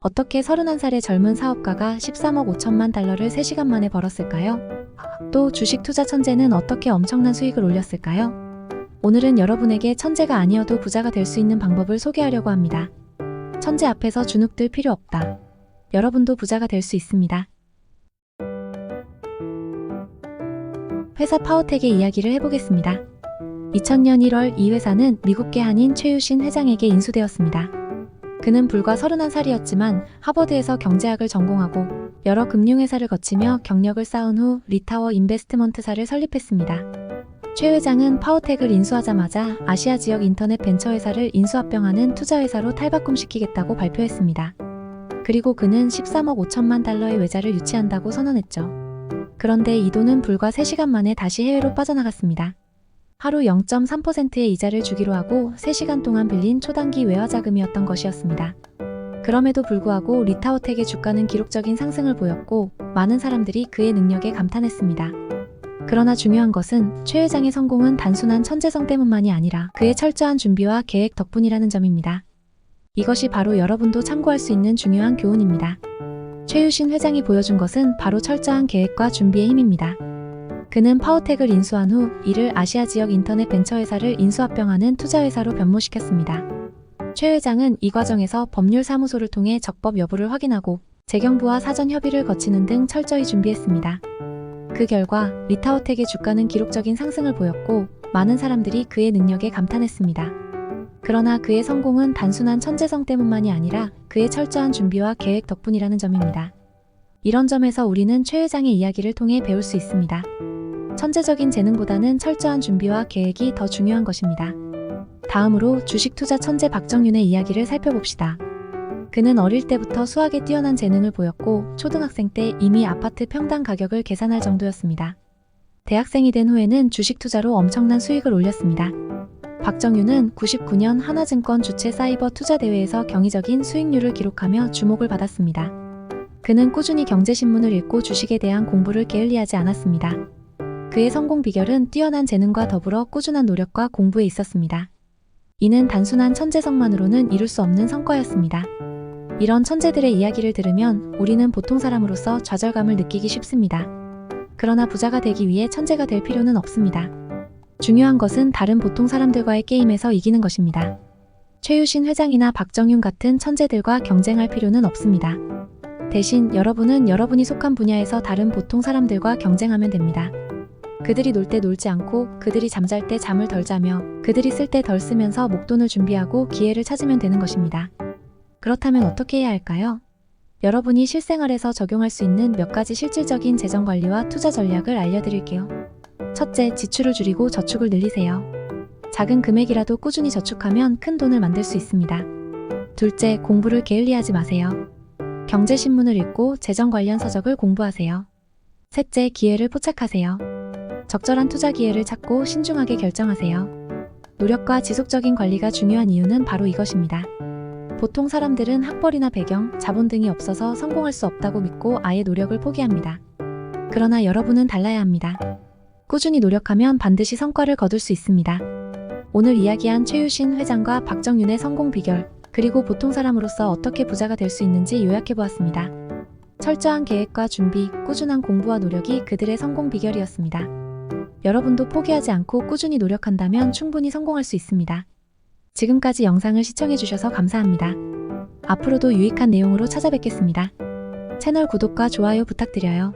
어떻게 31살의 젊은 사업가가 13억 5천만 달러를 3시간 만에 벌었을까요? 또 주식 투자 천재는 어떻게 엄청난 수익을 올렸을까요? 오늘은 여러분에게 천재가 아니어도 부자가 될 수 있는 방법을 소개하려고 합니다. 천재 앞에서 주눅들 필요 없다. 여러분도 부자가 될 수 있습니다. 회사 파워텍의 이야기를 해보겠습니다. 2000년 1월 이 회사는 미국계 한인 최유신 회장에게 인수되었습니다. 그는 불과 31살이었지만 하버드에서 경제학을 전공하고 여러 금융회사를 거치며 경력을 쌓은 후 리타워 인베스트먼트사를 설립했습니다. 최 회장은 파워텍을 인수하자마자 아시아 지역 인터넷 벤처 회사를 인수합병하는 투자회사로 탈바꿈시키겠다고 발표했습니다. 그리고 그는 13억 5천만 달러의 외자를 유치한다고 선언했죠. 그런데 이 돈은 불과 3시간 만에 다시 해외로 빠져나갔습니다. 하루 0.3%의 이자를 주기로 하고 3시간 동안 빌린 초단기 외화자금이었던 것이었습니다. 그럼에도 불구하고 리타워텍의 주가는 기록적인 상승을 보였고 많은 사람들이 그의 능력에 감탄했습니다. 그러나 중요한 것은 최 회장의 성공은 단순한 천재성 때문만이 아니라 그의 철저한 준비와 계획 덕분이라는 점입니다. 이것이 바로 여러분도 참고할 수 있는 중요한 교훈입니다. 최유신 회장이 보여준 것은 바로 철저한 계획과 준비의 힘입니다. 그는 파워텍을 인수한 후 이를 아시아 지역 인터넷 벤처 회사를 인수합병하는 투자회사로 변모시켰습니다. 최 회장은 이 과정에서 법률 사무소를 통해 적법 여부를 확인하고 재경부와 사전 협의를 거치는 등 철저히 준비했습니다. 그 결과 리타워텍의 주가는 기록적인 상승을 보였고 많은 사람들이 그의 능력에 감탄했습니다. 그러나 그의 성공은 단순한 천재성 때문만이 아니라 그의 철저한 준비와 계획 덕분이라는 점입니다. 이런 점에서 우리는 최 회장의 이야기를 통해 배울 수 있습니다. 천재적인 재능보다는 철저한 준비와 계획이 더 중요한 것입니다. 다음으로 주식 투자 천재 박정윤의 이야기를 살펴봅시다. 그는 어릴 때부터 수학에 뛰어난 재능을 보였고 초등학생 때 이미 아파트 평당 가격을 계산할 정도였습니다. 대학생이 된 후에는 주식 투자로 엄청난 수익을 올렸습니다. 박정윤은 99년 하나증권 주최 사이버 투자 대회에서 경이적인 수익률을 기록하며 주목을 받았습니다. 그는 꾸준히 경제신문을 읽고 주식에 대한 공부를 게을리하지 않았습니다. 그의 성공 비결은 뛰어난 재능과 더불어 꾸준한 노력과 공부에 있었습니다. 이는 단순한 천재성만으로는 이룰 수 없는 성과였습니다. 이런 천재들의 이야기를 들으면 우리는 보통 사람으로서 좌절감을 느끼기 쉽습니다. 그러나 부자가 되기 위해 천재가 될 필요는 없습니다. 중요한 것은 다른 보통 사람들과의 게임에서 이기는 것입니다. 최유신 회장이나 박정윤 같은 천재들과 경쟁할 필요는 없습니다. 대신 여러분은 여러분이 속한 분야에서 다른 보통 사람들과 경쟁하면 됩니다. 그들이 놀 때 놀지 않고 그들이 잠잘 때 잠을 덜 자며 그들이 쓸 때 덜 쓰면서 목돈을 준비하고 기회를 찾으면 되는 것입니다. 그렇다면 어떻게 해야 할까요? 여러분이 실생활에서 적용할 수 있는 몇 가지 실질적인 재정관리와 투자 전략을 알려드릴게요. 첫째, 지출을 줄이고 저축을 늘리세요. 작은 금액이라도 꾸준히 저축하면 큰 돈을 만들 수 있습니다. 둘째, 공부를 게을리하지 마세요. 경제신문을 읽고 재정 관련 서적을 공부하세요. 셋째, 기회를 포착하세요. 적절한 투자 기회를 찾고 신중하게 결정하세요. 노력과 지속적인 관리가 중요한 이유는 바로 이것입니다. 보통 사람들은 학벌이나 배경, 자본 등이 없어서 성공할 수 없다고 믿고 아예 노력을 포기합니다. 그러나 여러분은 달라야 합니다. 꾸준히 노력하면 반드시 성과를 거둘 수 있습니다. 오늘 이야기한 최유신 회장과 박정윤의 성공 비결, 그리고 보통 사람으로서 어떻게 부자가 될 수 있는지 요약해보았습니다. 철저한 계획과 준비, 꾸준한 공부와 노력이 그들의 성공 비결이었습니다. 여러분도 포기하지 않고 꾸준히 노력한다면 충분히 성공할 수 있습니다. 지금까지 영상을 시청해주셔서 감사합니다. 앞으로도 유익한 내용으로 찾아뵙겠습니다. 채널 구독과 좋아요 부탁드려요.